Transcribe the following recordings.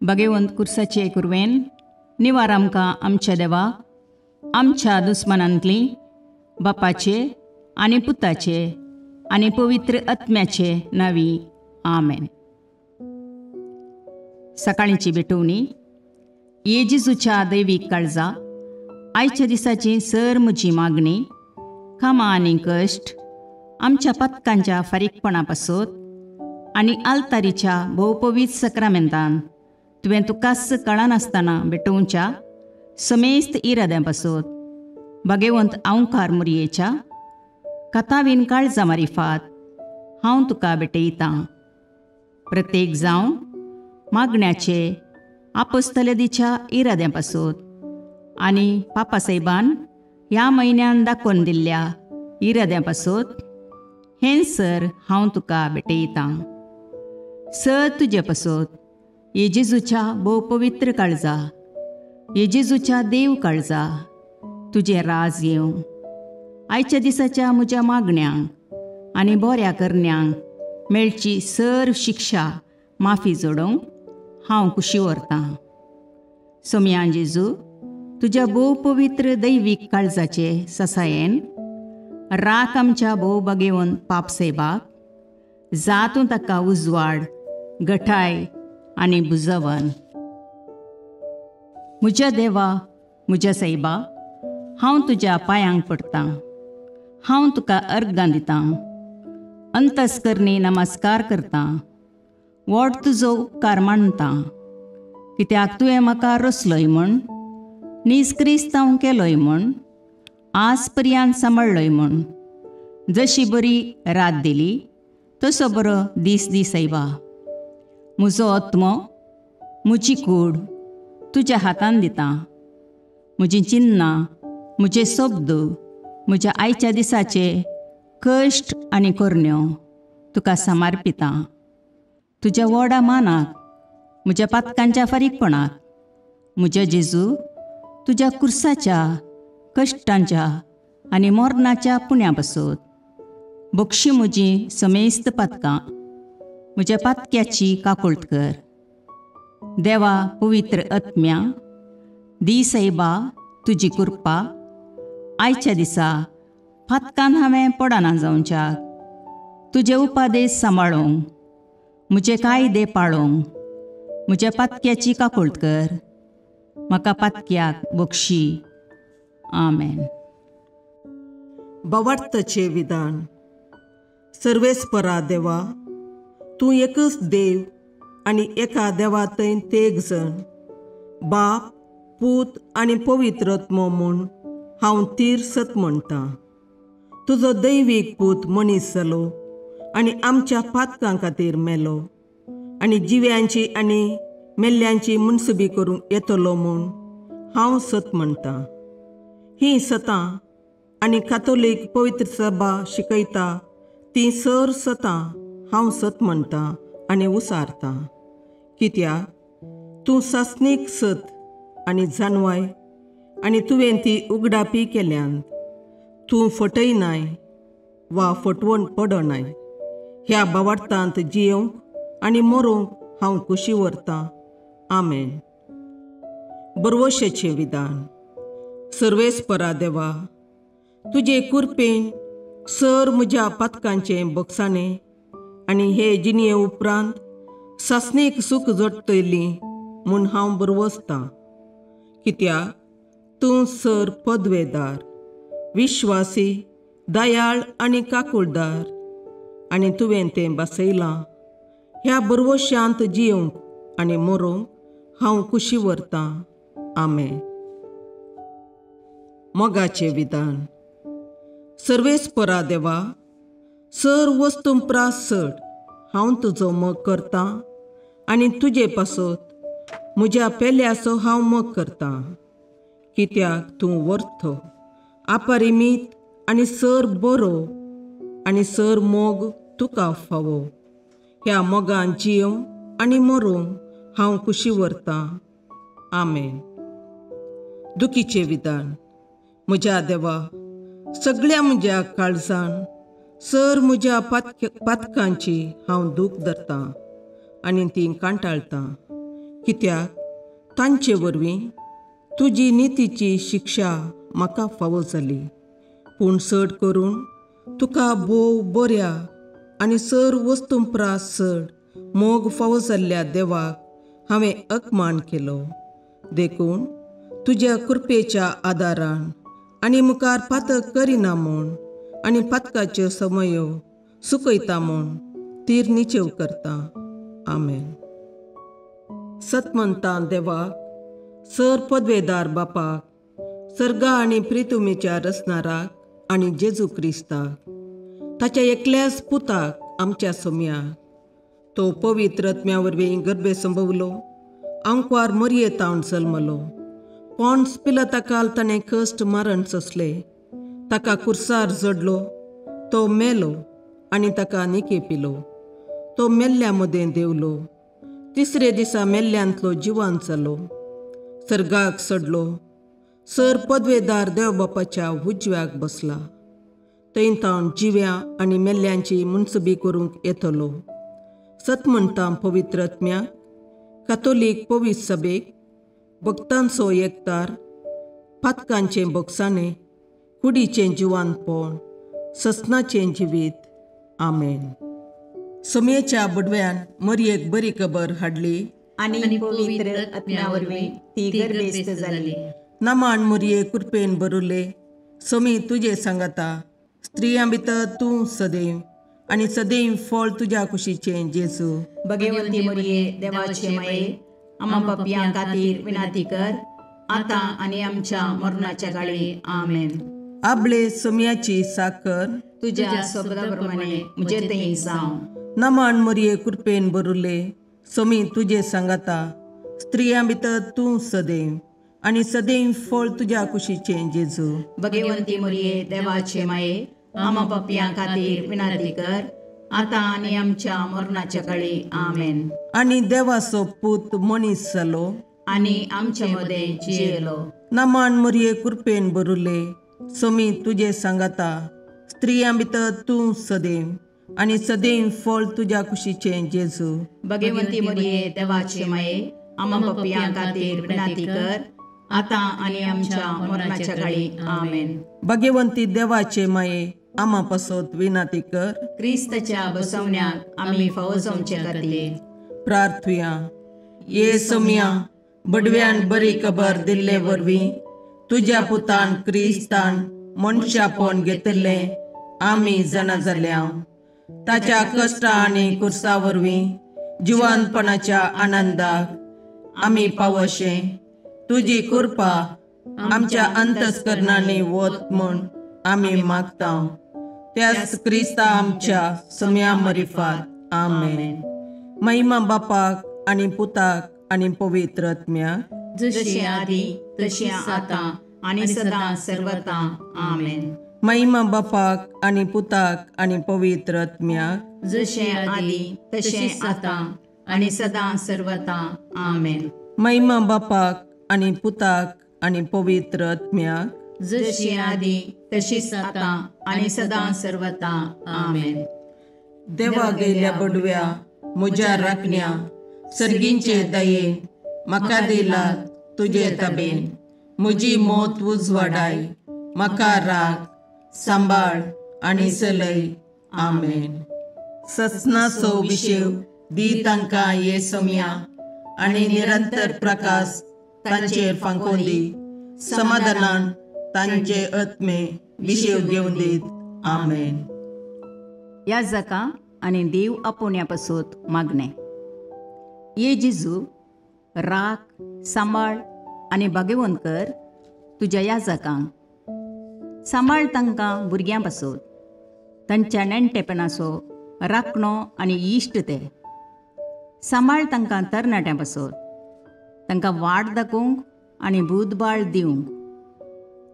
भगवंत कुर्साचे कुरवेन निवार आमकां आमच्या देवा आमच्या दुस्मनांतली बापाचे आनी पुताचे आनी पवित्र आत्म्याचे नावी आमेन. सकाळींची भेटवणी. येजेजूच्या दैवीक काळजा आयच्या दिसाची सर म्हजी मागणी कामां आनी कश्ट आमच्या पथकांच्या फारीकपणा पासत आनी आल्तारीच्या भोवपवीत सक्रामेंतान तुवें तुकास कळनासतना भेटोवच्या समेस्त इराद्यां पासत भगवंत आवकार मुरयेच्या कथावीन काळजा मारिफात हांव तुका भेटयतां. प्रत्येक जावं मागण्याचे आपोस्तलदीच्या इराद्यां पासत आनी पापासाहेबान ह्या म्हयन्यान दाखोवन दिल्ल्या इराद्यां पासत हें सर हांव तुका भेटयतां. सर तुजे पासत येजेजूच्या भोव पवित्र काळजा, येजेजूच्या देव काळजा तुजें राज येवं. आयच्या दिसाच्या म्हज्या मागण्यांक आनी बऱ्या करण्यांक मेळची सर शिक्षा माफी जोडोवंक हांव कुशी व्हरतां. सोम्या जेजू, तुज्या भोव पवित्र दैवीक काळजाचे ससायेन राख आमच्या भोव भगवंत पापसेबाक, जातूं ताका उजवाड, घटाय आनी बुजवण. म्हज्या देवा, म्हज्या सैबा, हांव तुज्या पांयांक पडटां. हांव तुका अर्गां दितां, अंतस्करणी नमस्कार करतां. व्हड तुजो उपकार मानतां, कित्याक तुवें म्हाका रचलोय म्हूण, निस्क्रिस्तांव केलोय म्हूण, आज पर्यंत सांबाळलोय म्हूण. जशी बरी रात दिली तसो बरो दीस दी सैबा. म्हजो आत्मो, म्हजी कूड तुज्या हातान दितां. म्हजीं चिन्नां, म्हजे शब्द, म्हज्या आयच्या दिसाचे कश्ट आनी करण्यो तुका समर्पितां. तुज्या व्हडा मानाक, म्हज्या पातकांच्या फारीकपणाक, म्हज्या जेजू तुज्या कुर्साच्या कश्टांच्या आनी मरणाच्या पुण्या पासत बक्षी म्हजीं समेस्त पातकां म्हज्या पातक्याची काकुळट कर. देवा पवित्र आत्म्या, दी सैबा तुजी कृपा आयच्या दिसा पातकान हांवें पडना जावच्याक तुजे उपादेश सांबाळोवंक, म्हजे कायदे पाळोवंक म्हज्या पातक्याची काकुळट कर. म्हाका पातक्याक बक्षी. आमेन. भावार्थाचें विधान. सर्वेस्परा देवा, तूं एकच देव आनी एका देवा थंय तेग जण, बाप, पूत आनी पवित्र आत्मो म्हूण हांव तीर सत म्हणटां. तुजो दैवीक पूत मनीस जालो आनी आमच्या पातकां खातीर मेलो आनी जिव्यांची आनी मेल्ल्यांची मुनसुबी करूंक येतलो म्हूण हांव सत म्हणटां. हीं सतां आनी कातोलीक पवित्र सभा शिकयता तीं सर सतां हांव सत म्हणटां आनी उसारतां. कित्याक तूं सासणीक सत आनी जानवाय आनी तुवें ती उगडापी केल्यांत. तूं फटयनाय वा फटवण पडनाय. ह्या भावार्थांत जियोंक आनी मरोवंक हांव कुशी व्हरतां. आमेन. बरवशेचें विधान. सर्वेस्परा देवा, तुजे कुरपेन सर म्हज्या पातकांचें बक्षाणें आनी हे जिणये उपरांत सासणेक सूख जोडटली म्हूण हांव बरवसतां. कित्याक तूं सर पदवेदार, विश्वासी, दयाळ आनी काकुळदार आनी तुवें तें बसयलां. ह्या बरवश्यांत जियोंक आनी मरोवंक हांव कुशी व्हरतां. आमेन. मोगाचें विधान. सर्वेस्परा देवा, सर वस्तुंपरास चड हांव तुजो मोग करतां आनी तुजे पासत म्हज्या पेल्याचो हांव मोग करतां. कित्याक तूं वर्थ, अपरिमीत आनी सर बरो आनी सर मोग तुका फावो. ह्या मोगान जियोंक आनी मरोवंक हांव कुशी व्हरतां. आमेन. दुखीचें विधान. म्हज्या देवा, सगळ्या म्हज्या काळजान सर म्हज्या पातकांची हांव दूख धरतां आनी तीं कांटाळतां. कित्याक तांचे वरवीं तुजी नितीची शिक्षा म्हाका फावो जाली. पूण चड करून तुका भोव बऱ्या आनी सर वस्तूंपरास चड मोग फावो जाल्ल्या देवाक हांवें अकमान केलो. देखून तुज्या कृपेच्या आदारान आनी मुखार पातक करिना म्हूण आनी पातकाच्यो समयो सुकयता म्हूण तीर निचेव करता. आमेन. सतमंतां देवाक, सर पदवेदार बापाक, सर्गा आनी प्रितुमेच्या रचणाराक आनी जेजू क्रिस्ताक, ताच्या एकल्याच पुताक आमच्या सोम्याक, तो पवित्र आत्म्या वरवीं गर्भे संभवलो, आंकवार मरयेतावन जल्मलो, पोन्स पिलाताकाल ताणें कश्ट मरण सोंसले, ताका कुर्सार जडलो, तो मेलो आनी ताका निकेपिलो, तो मेल्ल्या मदें देवलो, तिसरे दिसा मेल्ल्यांतलो जिवांत जालो, सर्गाक चडलो, सर पदवेदार देवबापाच्या उजव्याक बसला, थंय तावन जिव्या आनी मेल्ल्यांची मुनसबी करूंक येतलो. सतमंतां पवित्र आत्म्याक, कातोलीक पवित्र सभेक, भक्तांचो एकतार, पातकांचें बोगसाणें, कुडीचें जिवांतपण, ससनाचें जिवीत. आमेन. सोमयेच्या बुडव्यान मरयेक बरी खबर हाडली आनी पवित्र आत्म्या वरवीं ती गर्भेस्त जाली. नमान मरये कृपेन भरुले, सोमी तुजे सांगाता, स्त्रियां भितर तूं सदैव आनी सदैव फळ तुज्या कुशीचें जेजू. भगवंती मरये देवाचे माये, आम्हा पापयां खातीर विनाती कर, आतां आनी आमच्या मरणाच्या काळी. आमेन. आपले सोमयाची साकर तुज्या सोबताप्रमाणे म्हजे थंय जावं. नमान मरये कृपेन भरुले, सोमी तुजे सांगाता, स्त्रियां भितर तूं सदैव आनी सदैव फळ तुज्या कुशीचें जेजू. भगवंती मरये देवाचे माये, आम्हा पापयां खातीर विनाती कर, आतां आनी आमच्या मरणाच्या काळी. आमेन. आनी देवाचो पूत मनीस जालो आनी आमचे मदें जियेलो. नमान मरये कृपेन भरुले, सोमी तुजे सांगाता, स्त्रियां भितर तूं सदैव आनी सदैव फळ तुज्या कुशीचें जेजू. भगवंती मरये देवाचे माये, आम्हा पापयां खातीर विनाती कर, आतां आनी आमच्या मरणाच्या काळी. आमेन. भगवंती देवाचे माये, आम्हा पासत विनाती कर. क्रिस्ताच्या बसवण्याक आमी फावो जावचे खातीर प्रार्थुया. ये सोम्या, बडव्यान बरी खबर दिल्ले वरवीं तुज्या पुतान क्रिस्तान मनशापण घेतिल्लें आमी जाणा जाल्या. ताच्या कश्टा आनी कुर्सा वरवीं जिवंतपणाच्या आनंदाक आमी पावशे. तुजी कृपा आमच्या अंतस्करणांनी वत म्हूण आमी मागता. त्याच क्रिस्ता आमच्या सोम्या मरिफात. आमेन. महिमा बापाक आनी पुताक आनी पवित्र आत्म्याक, जशी आदी तशी आतां आनी सदां सर्वता. आमेन. महिमा बापाक आनी पुताक आनी पवित्र आत्म्याक, जशे आदी तशे आतां आनी सदां सर्वता. आमेन. महिमा बापाक आनी पुताक आनी पवित्र आत्म्याक, जशी आदी तशीच आतां आनी सदां सर्वता. आमेन. देवा गेल्या बडव्या म्हज्या राखण्या, सर्गींचे दयेन म्हाका दिला तुजे ताबेन. म्हजी मोत उजवाडाय, म्हाका राख, सांबाळ आनी चलय. आमेन. ससनाचो विशेव दी तांकां ये सोम्या, आनी निरंतर प्रकाश तांचेर फांकोन दी. समाधानान तांचे आत्मे विशेव घेवन दीत. आमेन. याजकां आनी देव आपोवण्या पासत मागणें. ये जेजू, राख, सांबाळ आनी भाग्यवंत कर तुज्या याजकांक. सांबाळ तांकां भुरग्यां पासत, तांच्या नेणटेपणाचो राखणो आनी इश्ट ते. सांबाळ तांकां तरणाट्यां पासत, तांकां वाट दाखोवंक आनी बुदबाळ दिवंक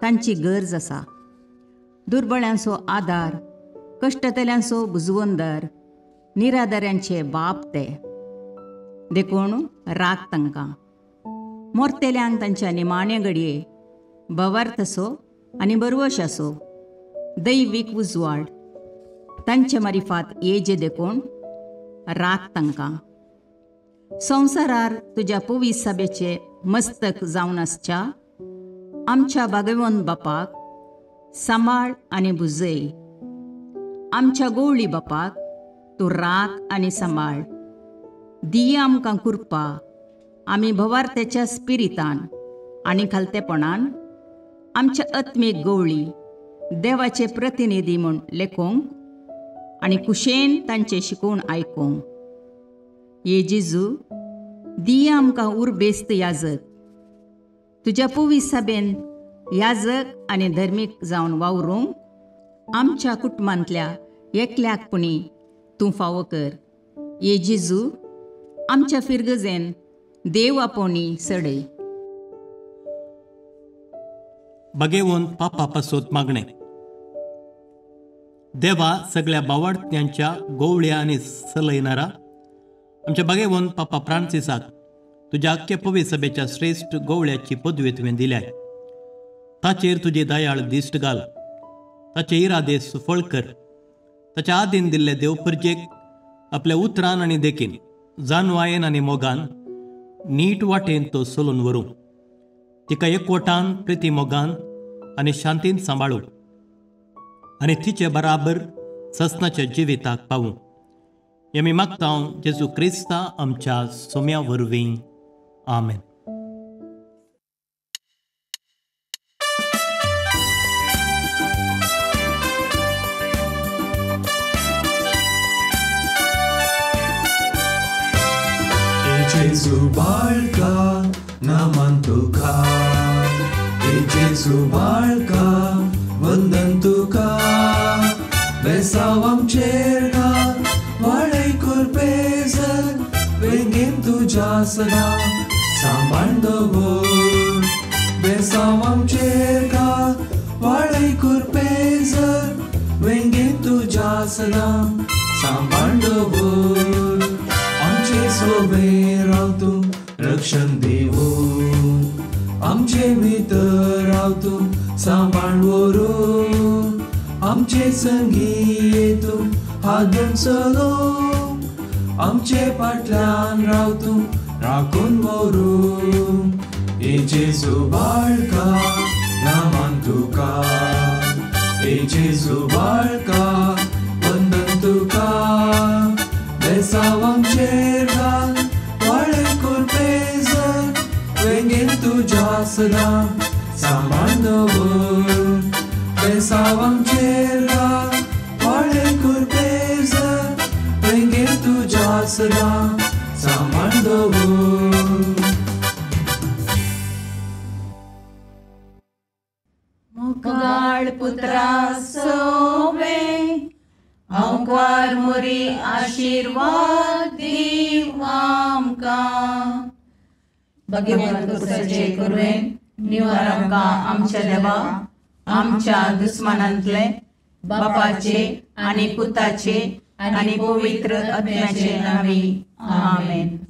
तांची गरज आसा. दुर्बळ्यांचो आदार, कश्टतल्यांचो बुजवंदर, निराधाऱ्यांचे बाप ते. देखून राख तांकां. मोरतेल्यांक तांच्या निमाणे घडये भवार्थसो आनी बरवशाचो दैवीक उजवाड तांचे मारिफात येजे देखून राख तांकां. संवसारार तुज्या पवित्र सभेचे मस्तक जावन आसच्या आमच्या भगवंत बापाक सांबाळ आनी बुजय. आमच्या गवळी बापाक तूं राख आनी सांबाळ. दिय आमकां कृपा. आमी भवार्थ्याच्या स्पिरितान आनी खालतेपणान आमच्या आत्मीक गवळी देवाचे प्रतिनिधी म्हूण लेखोंक आनी कुशेन तांचे शिकवण आयकूंक. ये जेजू, दिय आमकां उर्बेस्त याजक. तुज्या पवित्र सभेन याजक आनी धर्मीक जावन वावरूंक आमच्या कुटुंबांतल्या एकल्याकपणी तूं फावो कर. ये जेजू, आमच्या फिरगजेन देव आपोवणी सडय. भगवंत पापा पासत मागणे. देवा, सगळ्या बावार्थ्यांच्या गोवळ्या आनी सलयणारा आमच्या भगवंत पापा फ्रांसिसाक तुज्या आख्या पवित्र सभेच्या श्रेष्ठ गोवळ्याची पदवी तुवें दिल्या. ताचेर तुजी दयाळ दिश्ट घाल. ताचे इरादे सुफळ कर. ताच्या आदीन दिल्ले देवपर्जेक आपल्या उतरान आनी देखीन जानवायेन आनी मोगान नीट वाटेन तो चलून व्हरूं. तिका एकवटान प्रिती मोगान आनी शांतीन सांबाळूं आनी तिचे बराबर ससनाच्या जिविताक पावूं. हें आमी मागता जेजू क्रिस्ता आमच्या सोम्या वरवीं. आमेन. Jesu barca naman tuka, Jesu barca vandan tuka, besawam cherga, valai kurpezan, vengem tuja sada, samandovor. Besawam cherga, valai kurpezan, vengem tuja sada, samandovor. आमचे सोबे रावतू रक्षण देवून, आमचे भितर रावतू सांबाळ व्हरून, आमचे संगी येतू हादून चलो, आमचे फाटल्यान रावतू राखून व्हरून. ए जेजू बाळका नामान तुका, ए जेजू बाळका वंदन तुका. Besawam chergan, vale kurpezan, vengem tuja sada, samandovor. Besawam chergan, vale kurpezan, vengem tuja sada, samandovor. मुगाळ पुत्रा सोवे अवकार मोरी आशीर्वाद दीव आमकां. भगवंत कुसाचे करुवेन निवार आमकां आमच्या देवा आमच्या दुस्मानांतले बापाचे आनी पुताचे आनी पवित्र आत्म्याचे नांवी. आमेन.